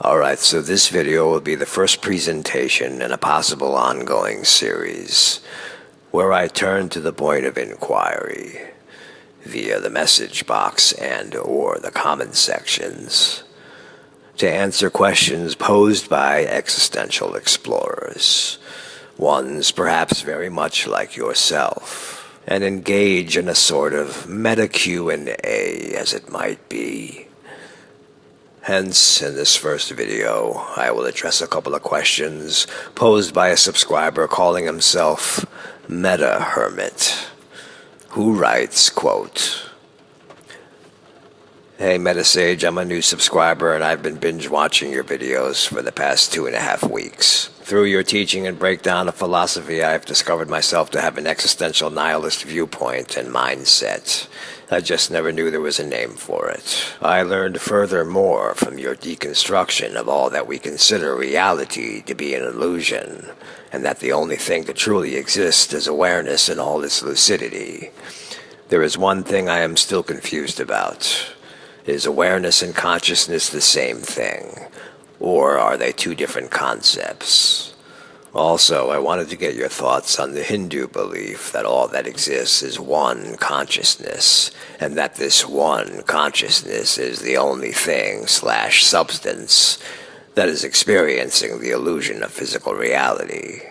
Alright, so this video will be the first presentation in a possible ongoing series where I turn to the point of inquiry via the message box and or the comment sections to answer questions posed by existential explorers, ones perhaps very much like yourself, and engage in a sort of meta Q&A as it might be. Hence, in this first video, I will address a couple of questions posed by a subscriber calling himself Meta Hermit, who writes, quote, "Hey Metasage, I'm a new subscriber and I've been binge watching your videos for the past 2.5 weeks. Through your teaching and breakdown of philosophy, I've discovered myself to have an existential nihilist viewpoint and mindset. I just never knew there was a name for it. I learned furthermore from your deconstruction of all that we consider reality to be an illusion, and that the only thing that truly exists is awareness in all its lucidity. There is one thing I am still confused about. Is awareness and consciousness the same thing, or are they two different concepts? Also, I wanted to get your thoughts on the Hindu belief that all that exists is one consciousness, and that this one consciousness is the only thing/substance that is experiencing the illusion of physical reality.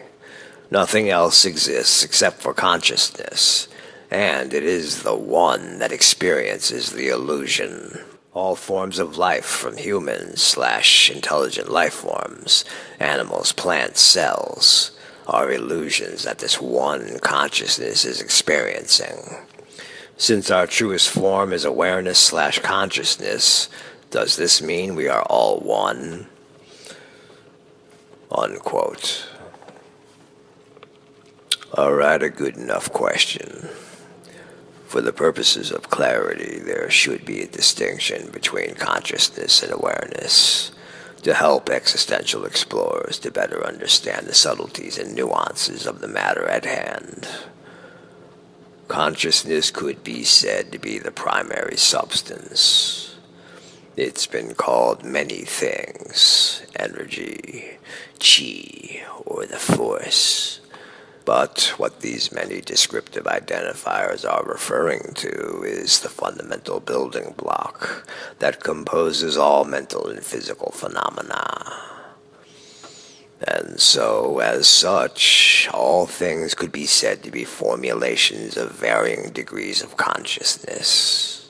Nothing else exists except for consciousness, and it is the one that experiences the illusion. All forms of life, from humans/intelligent life forms, animals, plants, cells, are illusions that this one consciousness is experiencing. Since our truest form is awareness/consciousness, does this mean we are all one?" Unquote. Alright, a good enough question. For the purposes of clarity, there should be a distinction between consciousness and awareness to help existential explorers to better understand the subtleties and nuances of the matter at hand. Consciousness could be said to be the primary substance. It's been called many things: energy, chi, or the force. But what these many descriptive identifiers are referring to is the fundamental building block that composes all mental and physical phenomena. And so, as such, all things could be said to be formulations of varying degrees of consciousness.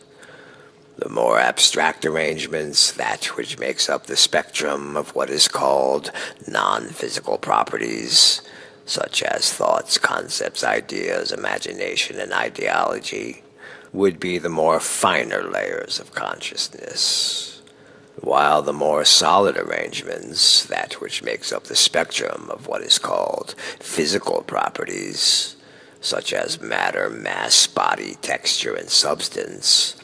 The more abstract arrangements, that which makes up the spectrum of what is called non-physical properties, such as thoughts, concepts, ideas, imagination, and ideology, would be the more finer layers of consciousness, while the more solid arrangements, that which makes up the spectrum of what is called physical properties, such as matter, mass, body, texture, and substance,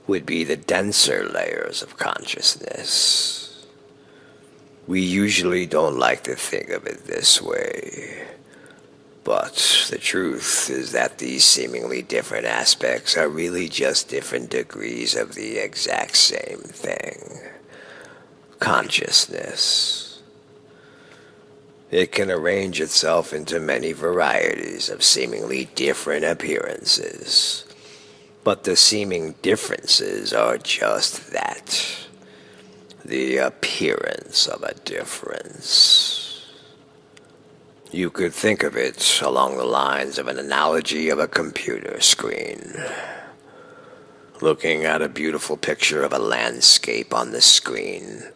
would be the denser layers of consciousness. We usually don't like to think of it this way, but the truth is that these seemingly different aspects are really just different degrees of the exact same thing: consciousness. It can arrange itself into many varieties of seemingly different appearances, but the seeming differences are just that: the appearance of a difference. You could think of it along the lines of an analogy of a computer screen. Looking at a beautiful picture of a landscape on the screen,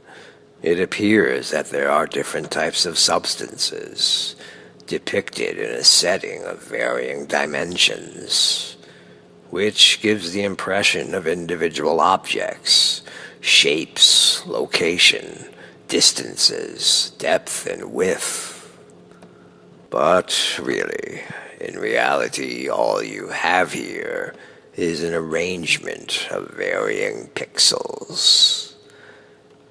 it appears that there are different types of substances depicted in a setting of varying dimensions, which gives the impression of individual objects, shapes, location, distances, depth, and width. But really, in reality, all you have here is an arrangement of varying pixels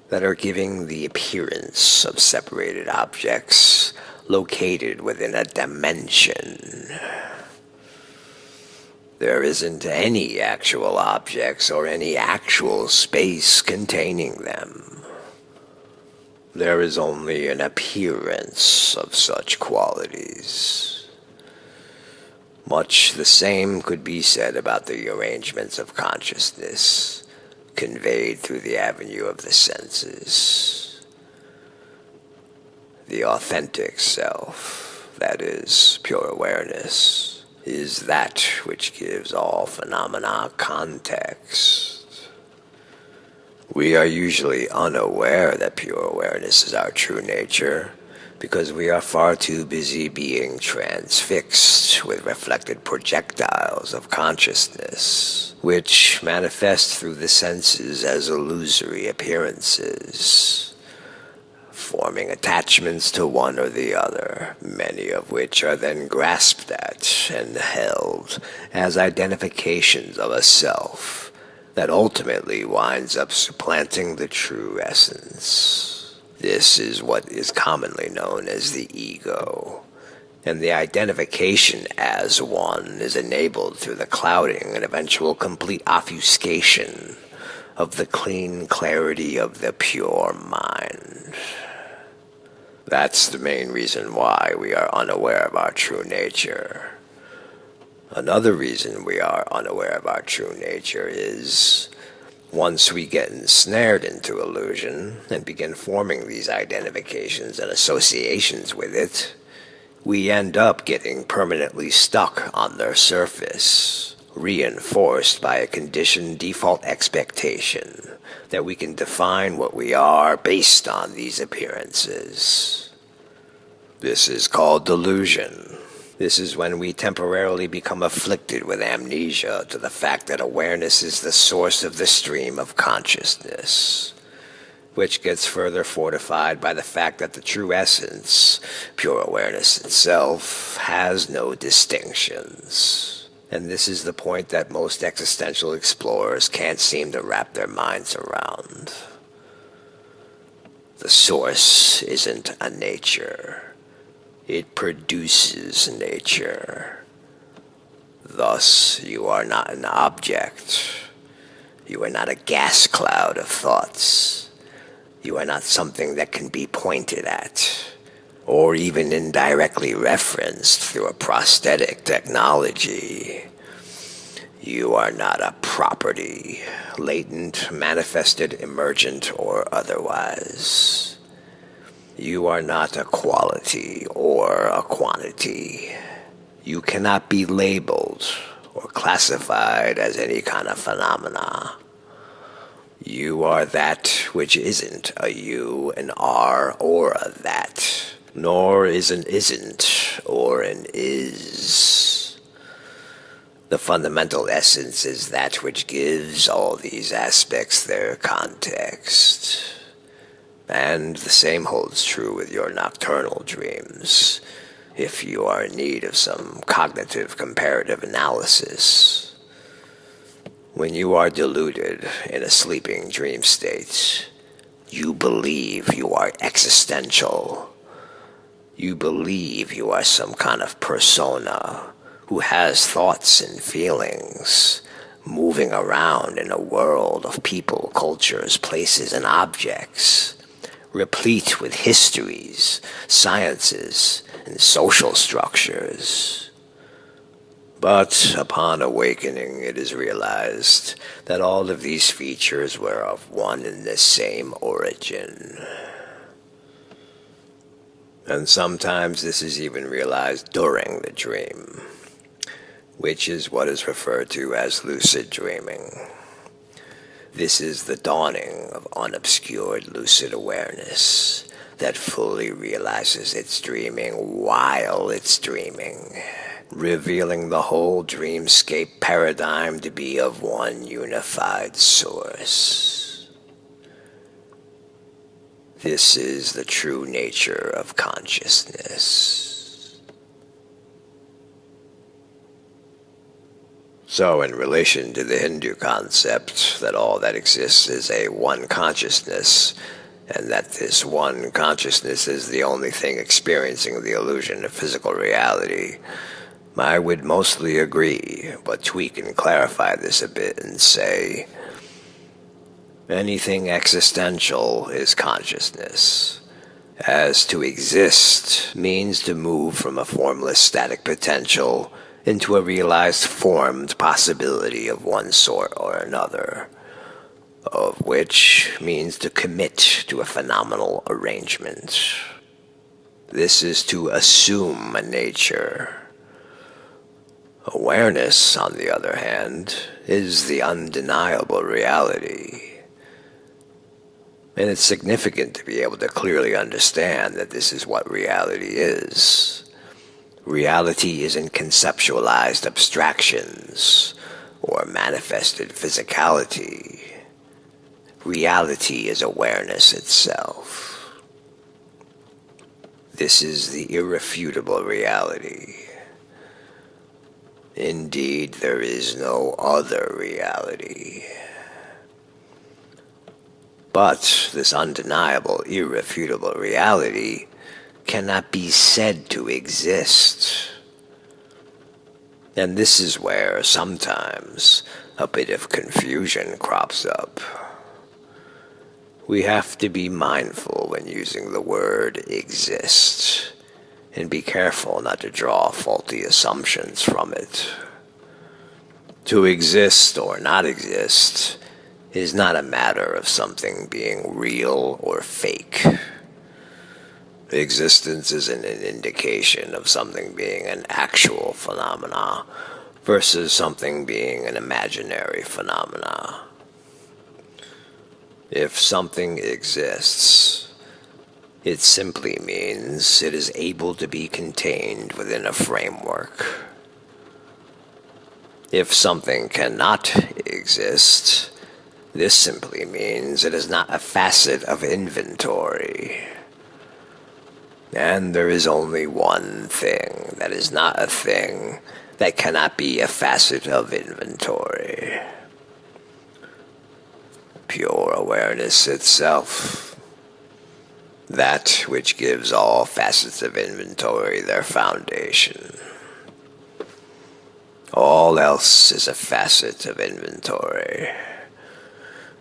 that are giving the appearance of separated objects located within a dimension. There isn't any actual objects or any actual space containing them. there is only an appearance of such qualities. Much the same could be said about the arrangements of consciousness conveyed through the avenue of the senses. The authentic self, that is, pure awareness, is that which gives all phenomena context. We are usually unaware that pure awareness is our true nature because we are far too busy being transfixed with reflected projectiles of consciousness, which manifest through the senses as illusory appearances, forming attachments to one or the other, many of which are then grasped at and held as identifications of a self that ultimately winds up supplanting the true essence. This is what is commonly known as the ego, and the identification as one is enabled through the clouding and eventual complete obfuscation of the clean clarity of the pure mind. That's the main reason why we are unaware of our true nature. Another reason we are unaware of our true nature is, once we get ensnared into illusion and begin forming these identifications and associations with it, we end up getting permanently stuck on their surface, reinforced by a conditioned default expectation that we can define what we are based on these appearances. This is called delusion. This is when we temporarily become afflicted with amnesia to the fact that awareness is the source of the stream of consciousness, which gets further fortified by the fact that the true essence, pure awareness itself, has no distinctions. And this is the point that most existential explorers can't seem to wrap their minds around. The source isn't a nature. It produces nature. Thus, you are not an object. You are not a gas cloud of thoughts. You are not something that can be pointed at, or even indirectly referenced through a prosthetic technology. You are not a property, latent, manifested, emergent, or otherwise. You are not a quality or a quantity. You cannot be labeled or classified as any kind of phenomena. You are that which isn't a you, an are, or a that, nor is an isn't or an is. The fundamental essence is that which gives all these aspects their context. And the same holds true with your nocturnal dreams, if you are in need of some cognitive comparative analysis. When you are deluded in a sleeping dream state, you believe you are existential. You believe you are some kind of persona who has thoughts and feelings, moving around in a world of people, cultures, places, and objects, replete with histories, sciences, and social structures. But upon awakening, it is realized that all of these features were of one and the same origin. And sometimes this is even realized during the dream, which is what is referred to as lucid dreaming. This is the dawning of unobscured lucid awareness that fully realizes it's dreaming while it's dreaming, revealing the whole dreamscape paradigm to be of one unified source. This is the true nature of consciousness. So, in relation to the Hindu concept that all that exists is a one consciousness, and that this one consciousness is the only thing experiencing the illusion of physical reality, I would mostly agree, but tweak and clarify this a bit and say, anything existential is consciousness. as to exist means to move from a formless static potential into a realized formed possibility of one sort or another, of which means to commit to a phenomenal arrangement. This is to assume a nature. Awareness, on the other hand, is the undeniable reality. And it's significant to be able to clearly understand that this is what reality is. Reality isn't conceptualized abstractions or manifested physicality. Reality is awareness itself. This is the irrefutable reality. Indeed, there is no other reality. But this undeniable, irrefutable reality cannot be said to exist. And this is where sometimes a bit of confusion crops up. We have to be mindful when using the word exist, and be careful not to draw faulty assumptions from it. To exist or not exist is not a matter of something being real or fake. Existence isn't an indication of something being an actual phenomena versus something being an imaginary phenomena. If something exists, it simply means it is able to be contained within a framework. If something cannot exist, this simply means it is not a facet of inventory. And there is only one thing that is not a thing that cannot be a facet of inventory. Pure awareness itself. That which gives all facets of inventory their foundation. All else is a facet of inventory,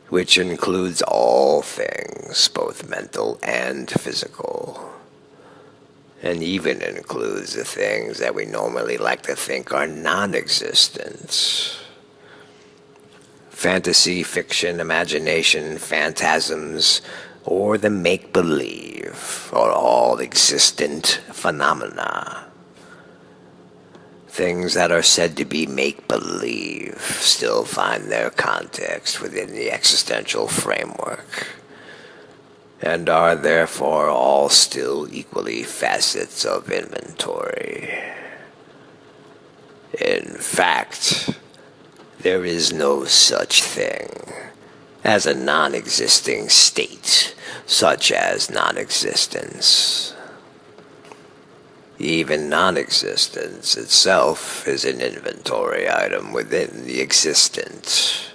which includes all things, both mental and physical, and even includes the things that we normally like to think are non-existent. Fantasy, fiction, imagination, phantasms, or the make-believe are all existent phenomena. Things that are said to be make-believe still find their context within the existential framework, and are therefore all still equally facets of inventory. In fact, there is no such thing as a non-existing state, such as non-existence. Even non-existence itself is an inventory item within the existent,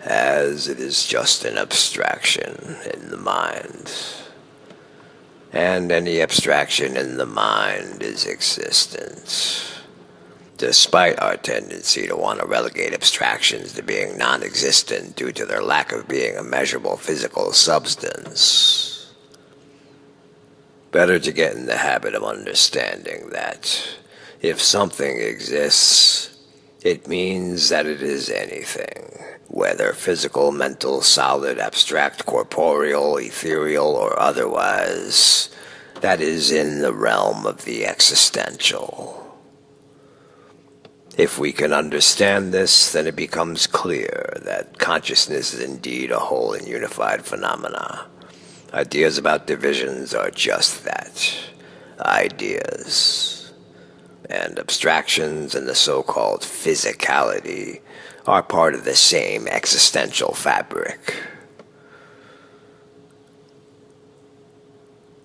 as it is just an abstraction in the mind. And any abstraction in the mind is existence. Despite our tendency to want to relegate abstractions to being non-existent due to their lack of being a measurable physical substance. Better to get in the habit of understanding that if something exists, it means that it is anything, whether physical, mental, solid, abstract, corporeal, ethereal, or otherwise, that is in the realm of the existential. If we can understand this, then it becomes clear that consciousness is indeed a whole and unified phenomena. Ideas about divisions are just that, ideas. And abstractions and the so-called physicality are part of the same existential fabric.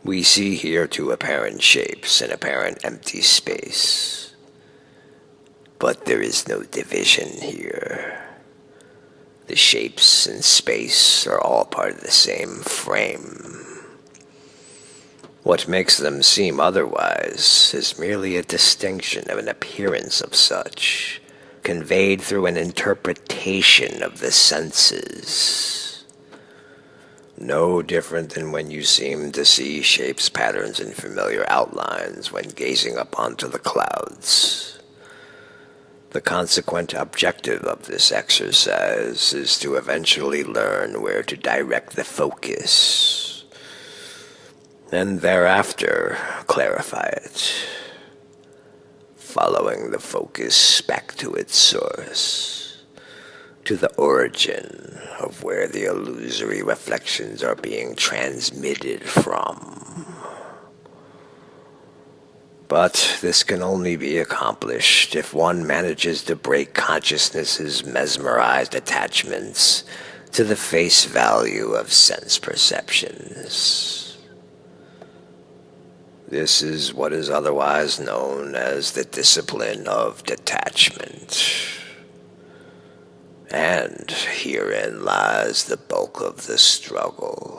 We see here two apparent shapes in apparent empty space. But there is no division here. The shapes in space are all part of the same frame. What makes them seem otherwise is merely a distinction of an appearance of such, conveyed through an interpretation of the senses. No different than when you seem to see shapes, patterns, and familiar outlines when gazing up onto the clouds. The consequent objective of this exercise is to eventually learn where to direct the focus, and thereafter clarify it, following the focus back to its source, to the origin of where the illusory reflections are being transmitted from. But this can only be accomplished if one manages to break consciousness's mesmerized attachments to the face value of sense perceptions. This is what is otherwise known as the discipline of detachment. And herein lies the bulk of the struggle.